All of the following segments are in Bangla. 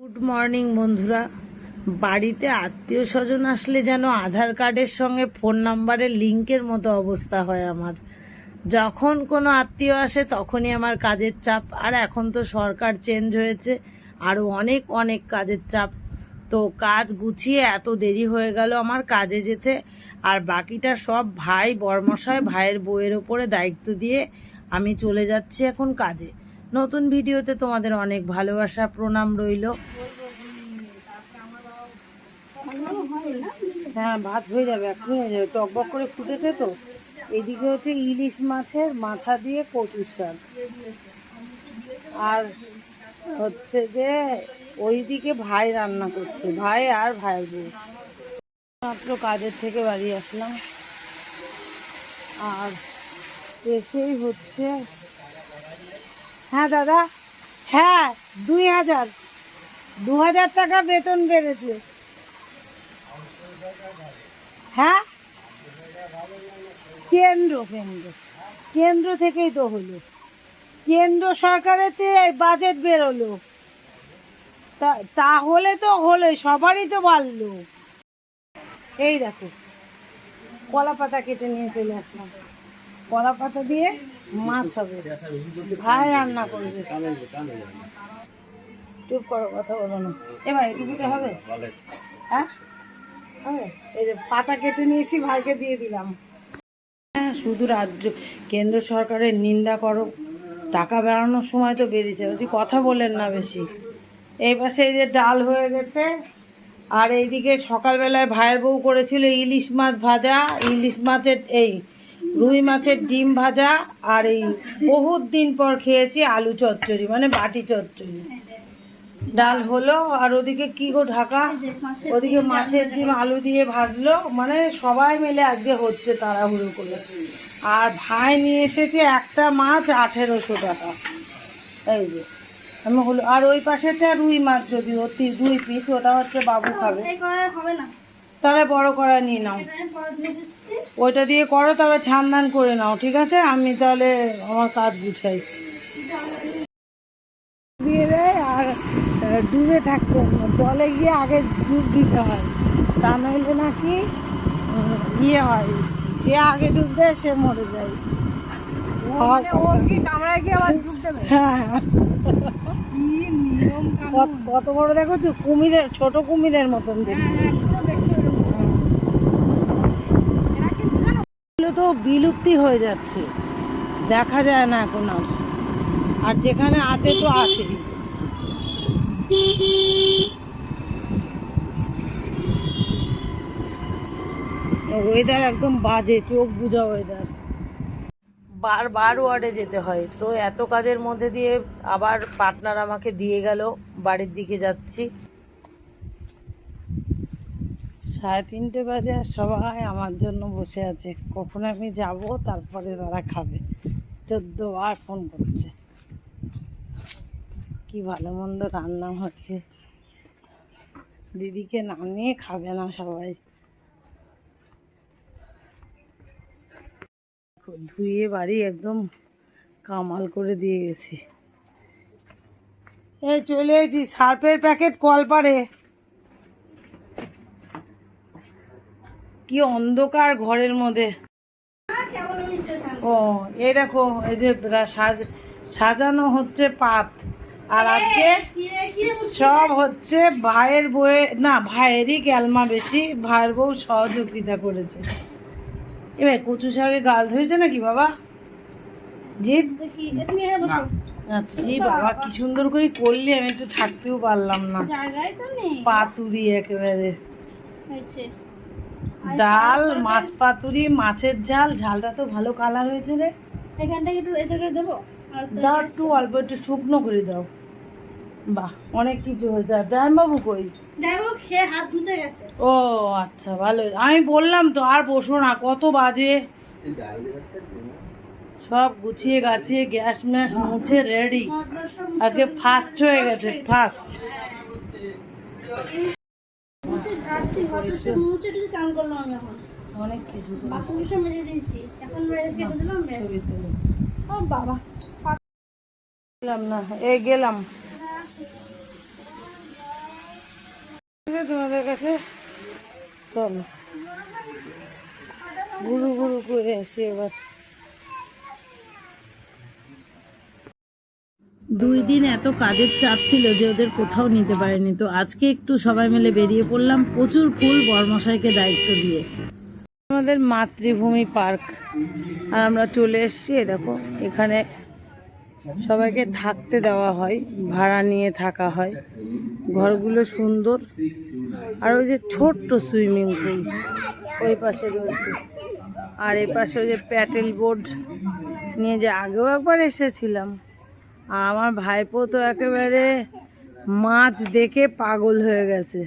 গুড মর্নিং বন্ধুরা। বাড়িতে আত্মীয় স্বজন আসলে যেন আধার কার্ডের সঙ্গে ফোন নাম্বারের লিঙ্কের মতো অবস্থা হয় আমার। যখন কোনো আত্মীয় আসে তখনই আমার কাজের চাপ, আর এখন তো সরকার চেঞ্জ হয়েছে, আরও অনেক অনেক কাজের চাপ। তো কাজ গুছিয়ে এত দেরি হয়ে গেল আমার কাজে যেতে, আর বাকিটা সব ভাই বর্মশায় ভাইয়ের বউয়ের ওপরে দায়িত্ব দিয়ে আমি চলে যাচ্ছি এখন কাজে। নতুন ভিডিওতে তোমাদের অনেক ভালোবাসা প্রণাম রইল। হ্যাঁ, ভাত হয়ে যাবে, এক্ষুনি হয়ে যাবে, টকবক করে ফুটেছে তো। এদিকে হচ্ছে ইলিশ মাছের মাথা দিয়ে কচু শাক, আর হচ্ছে যে ওইদিকে ভাই রান্না করছে, ভাই আর ভাইয়ের বউ। মাত্র কাজের থেকে বাড়ি আসলাম, আর এসেই হচ্ছে, হ্যাঁ দাদা, হ্যাঁ 2000 টাকা বেতন বেড়েছে। হ্যাঁ, কেন্দ্র কেন্দ্র কেন্দ্র থেকেই তো হলো, কেন্দ্র সরকারেতে বাজেট বেরোলো, তাহলে তো হলো, সবারই তো বাড়লো। এই দেখো, কলা পাতা কেটে নিয়ে চলে আসলাম, কলা পাতা দিয়ে মাছ হবে, ভাই রান্না করবে। চুপ করো, কথা বলো না। এবার এটুকুতে হবে? হ্যাঁ হবে। এই যে পাতা কেটে নিয়ে এসে ভাইকে দিয়ে দিলাম। হ্যাঁ, শুধু রাজ্য কেন্দ্র সরকারের নিন্দা করো, টাকা বেড়ানোর সময় তো বেরিয়েছে, বলছি কথা বলেন না বেশি। এই পাশে এই যে ডাল হয়ে গেছে, আর এইদিকে সকালবেলায় ভাইয়ের বউ করেছিল ইলিশ মাছ ভাজা, ইলিশ মাছের এই রুই মাছের ডিম ভাজা, আর এই বহুত দিন পর খেয়েছি আলু চচ্চড়ি, মানে বাটি চচ্চড়ি। ডাল হলো, আর ওদিকে কি গো ঢাকা, ওদিকে মাছের ডিম আলু দিয়ে ভাজলো, মানে সবাই মিলে আজকে হচ্ছে তাড়াহুড়ো করে। আর ভাই নিয়ে এসেছে একটা মাছ 1800 টাকা, এই যে আমি হলো। আর ওই পাশেটা রুই মাছ, যদি 2 পিস, ওটা হচ্ছে বাবু খাবে। তাহলে বড় করা নিয়ে নাও, ওইটা দিয়ে করো, তবে ছান করে নাও, ঠিক আছে? আমি তাহলে আমার কাজ গুছাই। দিয়ে দেয়, আর ডুবে থাকতে জলে গিয়ে আগে ডুব দিতে হয়, তা নইলে নাকি ইয়ে হয়, যে আগে ডুব দেয় সে মরে যায়। হ্যাঁ, কত বড় দেখো তো, কুমিরের, ছোট কুমিরের মতন দেখতে। এগুলো তো বিলুপ্তি হয়ে যাচ্ছে, দেখা যায় না এখন আর যেখানে আছে তো আছে। ওয়েদার একদম বাজে, চোখ বুঝা ওয়েদার। বারবার ওয়ার্ডে যেতে হয়, তো এত কাজের মধ্যে দিয়ে আবার পার্টনার আমাকে দিয়ে গেল, বাড়ির দিকে যাচ্ছি। 3:30 বাজে, আর সবাই আমার জন্য বসে আছে, কখন আমি যাব তারপরে তারা খাবে। 14 বার ফোন করছে, কি ভালো মন্দ রান্না হচ্ছে, দিদিকে নামিয়ে খাবে না সবাই। ধুয়ে বাড়ি একদম কামাল করে দিয়ে গেছি। এই চলে এসেছি, সার্ফের প্যাকেট কলপারে। কি অন্ধকার ঘরের মধ্যে। ও এই দেখো, এই যে সাজানো হচ্ছে পাত, আর আজকে সব হচ্ছে ভাইয়ের বউয়ে, না ভাইয়েরই ক্যালমা বেশি, ভাইয়ের বউ সহযোগিতা করেছে। এবার কচু শাকে গাল ধরেছে নাকি বাবা? জিৎ, আচ্ছা, এই বাবা কি সুন্দর করে করলি, আমি একটু থাকতেও পারলাম না, পাতুরি একেবারে। ডাল, মাছ পাতুরি, মাছের ঝাল, ঝালটা তো ভালো কালার হয়েছে রে। এখানটা একটু এতে করে দেবো, দাও একটু অল্প, একটু শুকনো করে দাও। বাহ, অনেক কিছু হয়েছে। আর জামাইবাবু কই? জামাইবাবু খেয়ে হাত ধুতে গেছে। ও আচ্ছা, ভালো। আমি বললাম তো আর বসো না, কত বাজে। সব গুছিয়ে গাছিয়ে গ্যাস ম্যাস মুছে রেডি, আজকে ফার্স্ট হয়ে গেছে, ফার্স্ট। অনেক কিছু গেলাম না, এই গেলাম। তোমাদের কাছে চলো গুরু গুরু করে আসি এবার। 2 দিন এত কাজের চাপ ছিল যে ওদের কোথাও নিতে পারেনি, তো আজকে একটু সবাই মিলে বেরিয়ে পড়লাম প্রচুর ফুল বরমশাইকে দায়িত্ব দিয়ে। আমাদের মাতৃভূমি পার্ক আর আমরা চলে এসেছি। দেখো এখানে সবাইকে থাকতে দেওয়া হয়, ভাড়া নিয়ে থাকা হয়, ঘরগুলো সুন্দর। আর ওই যে ছোট্ট সুইমিং পুল ওই পাশে রয়েছে, আর এই পাশে ওই যে প্যাটেল বোর্ড নিয়ে যে আগেও একবার এসেছিলাম। আর আমার ভাইপো তো একেবারে মাছ দেখে পাগল হয়ে গেছে,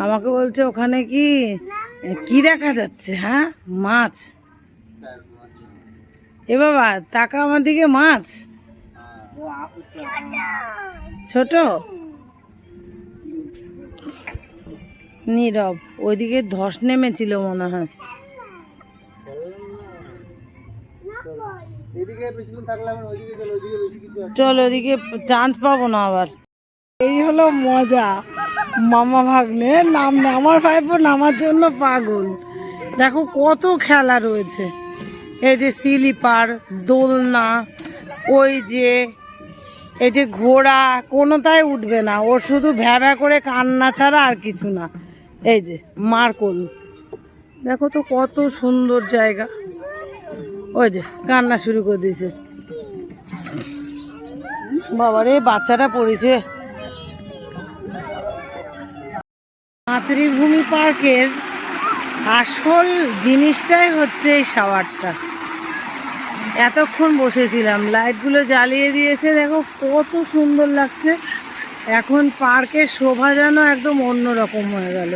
আমাকে বলছে ওখানে কি কি দেখা যাচ্ছে? হ্যাঁ মাছ। এ বাবা তাকা আমার দিকে, মাছ ছোট নীরব। ওইদিকে ধস নেমেছিল মনে হয়। চলো ওদিকে চান্স পাবো না আবার। এই হলো মজা, মামা ভাগ্নে নাম আমার ভাইপো নামার জন্য পাগল। দেখো কত খেলা রয়েছে, এই যে স্লিপার, দোলনা, ওই যে এই যে ঘোড়া, কোনোটাই উঠবে না, ওর শুধু ভ্যা করে কান্না ছাড়া আর কিছু না। এই যে মার্কল, দেখো তো কত সুন্দর জায়গা। ওই যে কান্না শুরু করে দিয়েছে, বাবারে বাচ্চাটা পড়েছে। মাতৃভূমি পার্কের আসল জিনিসটাই হচ্ছে এই শাওয়ারটা। এতক্ষণ বসেছিলাম, লাইটগুলো জ্বালিয়ে দিয়েছে, দেখো কত সুন্দর লাগছে। এখন পার্কের শোভা যেন একদম অন্যরকম হয়ে গেল।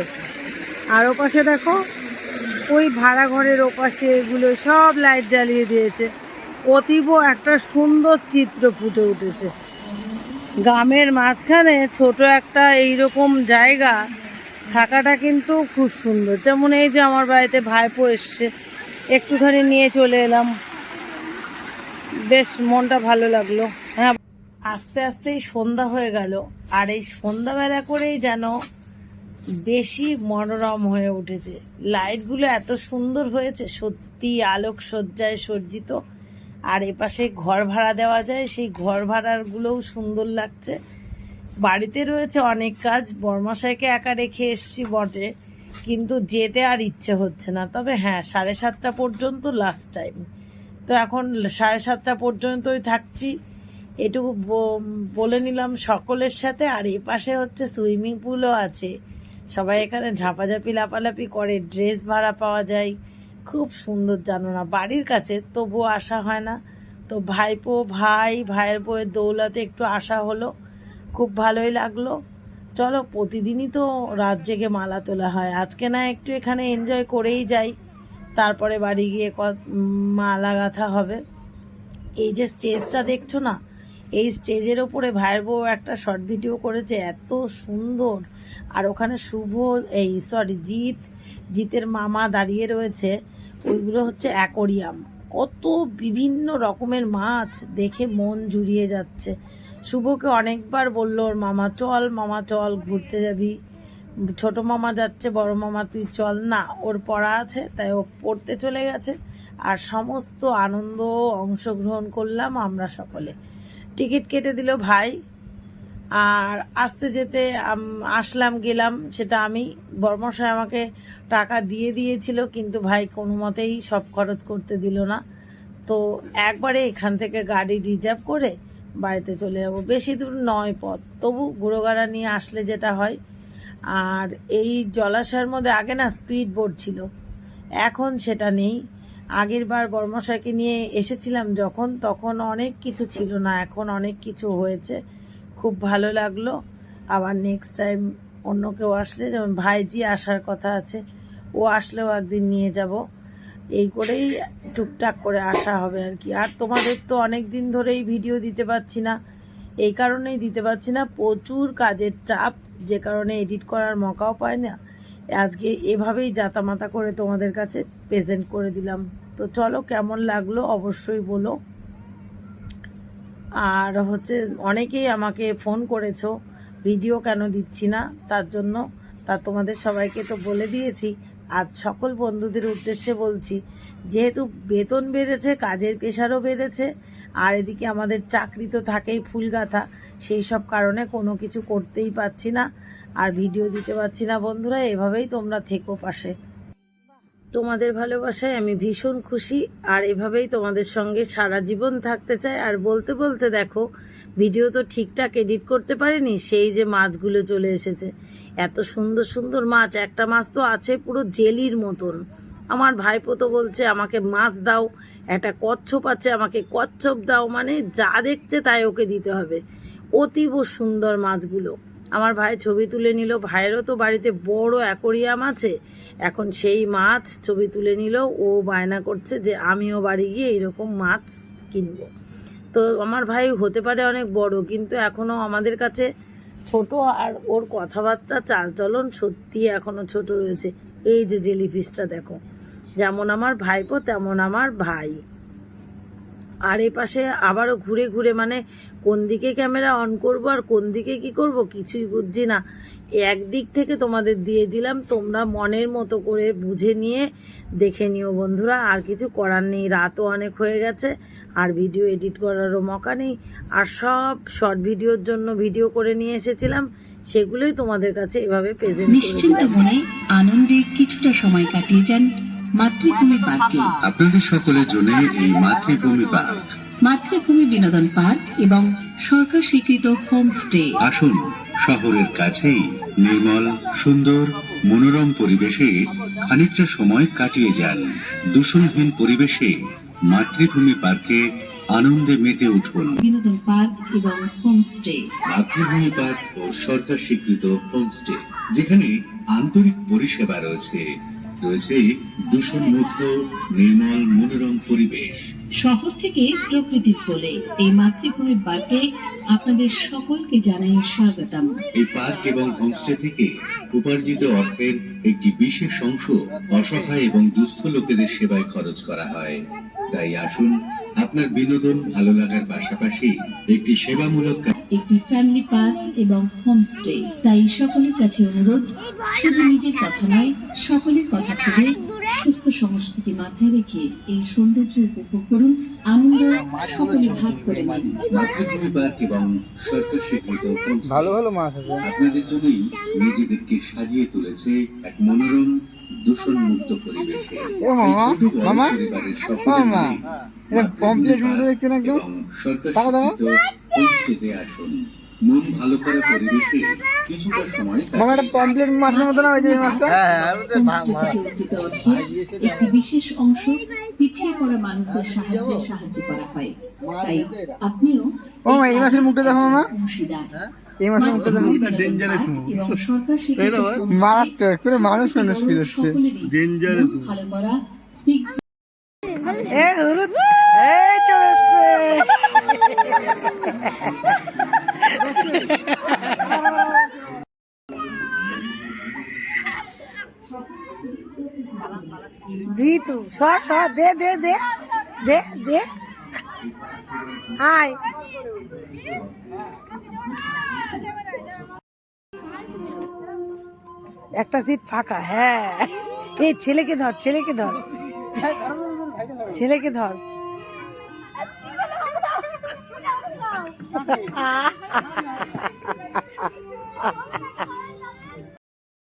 আর ওপাশে দেখো ওই ভাড়া ঘরের ওপাশে এগুলো সব লাইট জ্বালিয়ে দিয়েছে, অতীব একটা সুন্দর চিত্র ফুটে উঠেছে। গ্রামের মাঝখানে ছোট একটা এইরকম জায়গা থাকাটা কিন্তু খুব সুন্দর। যেমন এই যে আমার বাড়িতে ভাইপো এসছে, একটুখানি নিয়ে চলে এলাম, বেশ মনটা ভালো লাগলো। হ্যাঁ আস্তে আস্তেই সন্ধ্যা হয়ে গেল, আর এই সন্ধ্যাবেলা করেই যেন বেশি মনোরম হয়ে উঠেছে। লাইটগুলো এত সুন্দর হয়েছে, সত্যি আলোক সজ্জায় সজ্জিত। আর এপাশে ঘর ভাড়া দেওয়া যায়, সেই ঘর ভাড়ারগুলোও সুন্দর লাগছে। বাড়িতে রয়েছে অনেক কাজ, বরমশাইকে একা রেখে এসছি বটে, কিন্তু যেতে আর ইচ্ছে হচ্ছে না। তবে হ্যাঁ 7:30 পর্যন্ত লাস্ট টাইম, তো এখন 7:30 পর্যন্তই থাকছি, এটুকু বলে নিলাম সকলের সাথে। আর এ পাশে হচ্ছে সুইমিং পুলও আছে, সবাই এখানে ঝাপাঝাপি লাপালাপি করে, ড্রেস ভাড়া পাওয়া যায়, খুব সুন্দর। জানো না বাড়ির কাছে, তবুও আসা হয় না। তো ভাইয়ের বউয়ের দৌলতে একটু আসা হলো, খুব ভালোই লাগলো। চলো প্রতিদিনই তো রাত জেগে মালা তোলা হয়, আজকে না একটু এখানে এনজয় করেই যাই, তারপরে বাড়ি গিয়ে মালা গাঁথা হবে। এই যে স্টেজটা দেখছো না, এই স্টেজের ওপরে ভাইয়ের বউ একটা শর্ট ভিডিও করেছে, এত সুন্দর। আর ওখানে জিতের মামা দাঁড়িয়ে রয়েছে, ওইগুলো হচ্ছে অ্যাকোরিয়াম, কত বিভিন্ন রকমের মাছ, দেখে মন জুড়িয়ে যাচ্ছে। শুভকে অনেকবার বললো ওর মামা চল ঘুরতে যাবি, ছোট মামা যাচ্ছে, বড় মামা তুই চল না, ওর পড়া আছে তাই ও পড়তে চলে গেছে। আর সমস্ত আনন্দ অংশগ্রহণ করলাম আমরা সকলে। টিকিট কেটে দিল ভাই, আর আসতে যেতে আসলাম গেলাম সেটা আমি, বর্মশাই আমাকে টাকা দিয়ে দিয়েছিল, কিন্তু ভাই কোনো মতেই সব খরচ করতে দিল না। তো একবারে এখান থেকে গাড়ি রিজার্ভ করে বাড়িতে চলে যাব, বেশি দূর নয় পথ, তবু ঘুরোগাড়া নিয়ে আসলে যেটা হয়। আর এই জলাশয়ের মধ্যে আগে না স্পিড বোট ছিল, এখন সেটা নেই। আগের বার বর্মশাইকে নিয়ে এসেছিলাম যখন, তখন অনেক কিছু ছিল না, এখন অনেক কিছু হয়েছে, খুব ভালো লাগলো। আবার নেক্সট টাইম অন্য কেউ আসলে, যেমন ভাইজি আসার কথা আছে, ও আসলেও একদিন নিয়ে যাব, এই করেই টুকটাক করে আসা হবে আর কি। আর তোমাদের তো অনেক দিন ধরেই ভিডিও দিতে পারছি না, এই কারণেই দিতে পারছি না, প্রচুর কাজের চাপ, যে কারণে এডিট করার মকাও পায় না। আজকে এভাবেই জাতামাতা করে তোমাদের কাছে প্রেজেন্ট করে দিলাম। তো চলো কেমন লাগলো অবশ্যই বলো। আর হচ্ছে অনেকেই আমাকে ফোন করেছো, ভিডিও কেন দিচ্ছি না তার জন্য, তা তোমাদের সবাইকে তো বলে দিয়েছি। আজ সকল বন্ধুদের উদ্দেশ্যে বলছি, যেহেতু বেতন বেড়েছে, কাজের প্রেশারও বেড়েছে, আর এদিকে আমাদের চাকরি তো থাকেই ফুল গাঁথা, সেই সব কারণে কোনো কিছু করতেই পারছি না আর ভিডিও দিতে পারছি না। বন্ধুরা, এভাবেই তোমরা থেকো পাশে, তোমাদের ভালোবাসায় আমি ভীষণ খুশি, আর এভাবেই তোমাদের সঙ্গে সারা জীবন থাকতে চাই। আর বলতে বলতে দেখো, ভিডিও তো ঠিকঠাক এডিট করতে পারিনি, সেই যে মাছগুলো চলে এসেছে, এত সুন্দর সুন্দর মাছ। একটা মাছ তো আছে পুরো জেলির মতন। আমার ভাইপো তো বলছে আমাকে মাছ দাও, একটা কচ্ছপ আছে আমাকে কচ্ছপ দাও, মানে যা দেখছে তাই ওকে দিতে হবে। অতীব সুন্দর মাছগুলো। আমার ভাই ছবি তুলে নিল, ভাইয়েরও তো বাড়িতে বড় অ্যাকোরিয়াম আছে, এখন সেই মাছ ছবি তুলে নিল। ও বায়না করছে যে আমিও বাড়ি গিয়ে এরকম মাছ কিনবো। তো আমার ভাই হতে পারে অনেক বড়, কিন্তু এখনও আমাদের কাছে ছোট, আর ওর কথাবার্তা চালচলন সত্যি এখনও ছোট রয়েছে। এই যে জেলিফিশটা দেখো, যেমন আমার ভাইপো তেমন আমার ভাই। আর এ পাশে আবারও ঘুরে ঘুরে, মানে কোন দিকে ক্যামেরা অন করব আর কোন দিকে কি করব কিছুই বুঝছি না। একদিক থেকে তোমাদের দিয়ে দিলাম, তোমরা মনের মতো করে বুঝে নিয়ে দেখে নিও বন্ধুরা। আর কিছু করার নেই, রাতও অনেক হয়ে গেছে, আর ভিডিও এডিট করারও মকা নেই। আর সব শর্ট ভিডিওর জন্য ভিডিও করে নিয়ে এসেছিলাম, সেগুলোই তোমাদের কাছে এভাবে প্রেজেন্ট করে নিশ্চিন্ত মনে আনন্দে কিছুটা সময় কাটিয়ে যান মাতৃভূমি পার্কে। আপনাদের সকলের জন্য এই মাতৃভূমি পার্ক, মাতৃভূমি বিনোদন পার্ক এবং সরকার স্বীকৃত হোমস্টে। আসুন, শহরের কাছেই নির্মল, সুন্দর, মনোরম পরিবেশে খানিকটা সময় কাটিয়ে যান। দূষণহীন পরিবেশে মাতৃভূমি পার্কে আনন্দে মেতে উঠুন। বিনোদন পার্ক এবং হোমস্টে। মাতৃভূমি পার্ক ও সরকার স্বীকৃত হোমস্টে, যেখানে আন্তরিক পরিষেবা রয়েছে, রয়েছে দূষণমুক্ত নির্মল মনোরম পরিবেশ। শহর থেকে প্রকৃতির কোলে এই মাতৃভূমি পার্কে আপনাদের সকলকে জানাই স্বাগতম। এই পার্ক এবং হোমস্টে থেকে উপার্জিত অর্থের একটি বিশেষ অংশ অসহায় এবং দুস্থ লোকেদের সেবায় খরচ করা হয়। তাই আসুন, আপনার বিনোদন ভালো লাগার পাশাপাশি একটি সেবামূলক একটি ফ্যামিলি পার্ক এবং হোমস্টে। তাই সকলের কাছে অনুরোধ, শুধু নিজের কথা নয়, সকলের কথা ভেবে সুস্থ সংস্কৃতি মাথায় রেখে এই সৌন্দর্য উপভোগ করুন, আনন্দ সকলে ভাগ করে নিন। মাতৃভূমি পার্ক এবং সরকার স্বীকৃত হোমস্টে ভালো ভালো মাছ আছে। আপনাদের জন্যই নিজেদেরকে সাজিয়ে তুলেছে এক মনোরম দূষণমুক্ত পরিবেশে। ও মামা, এই ছোট বড় মামা, পরিবারের ও সকলে মামা, মিলে এটা পমপ্লেট মতো দেখতে না একদম। এবং সরকার টাকা দাও। স্বীকৃত হোমস্টেতে আসুন। মন ভালো করা পরিবেশে কিছুটা সময় মামা, এটা পমপ্লেট মাছের মতো না ওই যে এই মাছটা? হোমস্টে থেকে অর্জিত অর্থে একটি বিশেষ অংশ পিছিয়ে পড়া মানুষদের সাহায্য করা হয়। তাই আপনিও ও মামা, এই মাছের মুখটা দেখো মামা, অংশীদার। এই মাছের মুখটা দেখো। এবং সরকার স্বীকৃত হোমস্টে মারাত্মক করে মানুষ ফিরছে। সকলেরই মন ভালো করা স্নিগ্ধ এই চলে এসছে। ভিতু সর সর, দে দে দে দে দে, আয়। একটা সিট ফাঁকা, হ্যাঁ। এই ছেলেকে ধর, ছেলেকে ধর, ছেলেকে ধর।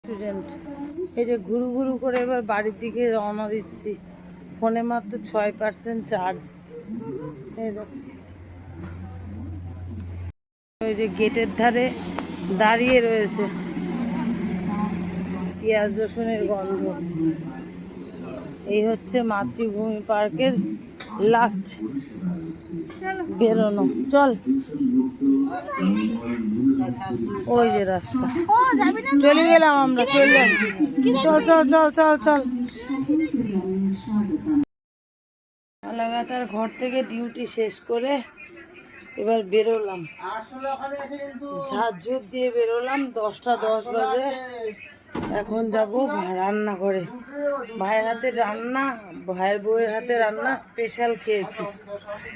স্টুডেন্ট, এই যে ঘুরু ঘুরু করে এবার বাড়ির দিকে রওনা দিচ্ছি। ফোনে মাত্র 6% চার্জ। এই দেখো, ওই যে গেটের ধারে দাঁড়িয়ে রয়েছে, পেঁয়াজ রসুনের গন্ধ। এই হচ্ছে মাতৃভূমি পার্কের লাস্ট বেরোনো। চল, ওই যে রাস্তা, চলে গেলাম আমরা, চলে যাচ্ছি। চল চল চল চল চল। লাগাতার ঘর থেকে ডিউটি শেষ করে এবার বেরোলাম, ঝাড়ঝুট দিয়ে বেরোলাম। 10টা 10 বাজে। এখন যাব রান্না করে। ভাইয়ের হাতে রান্না, ভাইয়ের বউয়ের হাতে রান্না স্পেশাল খেয়েছি,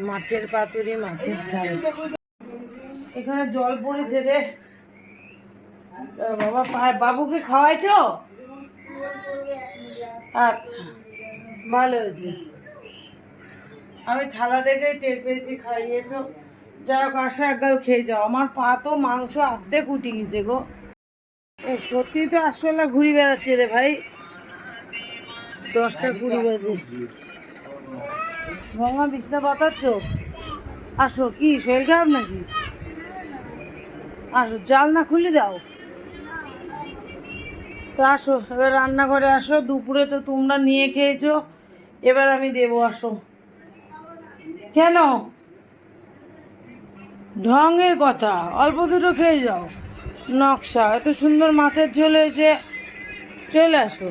মাছের পাতুরি, মাছের ঝাল। এখানে জল পড়েছে রে, বাবা বাবুকে খাওয়াইছো? আচ্ছা, ভালো হয়েছে। আমি থালা দেখেই টের পেয়েছি খাইয়েছো। যাই হোক, আসো এক গাল খেয়ে যাও। আমার পা তো মাংস অর্ধেক উঠে গেছে গো। এই সত্যি তো আসলে ঘুরি বেড়াচ্ছে রে ভাই। 10টা 20 বাজে। গঙ্গা বিছনা পাতাচ্ছ? আসো, কি শরীর খারাপ নাকি? আসো, জাল না খুলে দাও। তো আসো, এবার রান্নাঘরে আসো। দুপুরে তো তোমরা নিয়ে খেয়েছো, এবার আমি দেবো। আসো। কেন? ঢঙের কথা, অল্প দুটো খেয়ে যাও। নকশা, এত সুন্দর মাছের ঝোল হয়েছে। চলে আসো।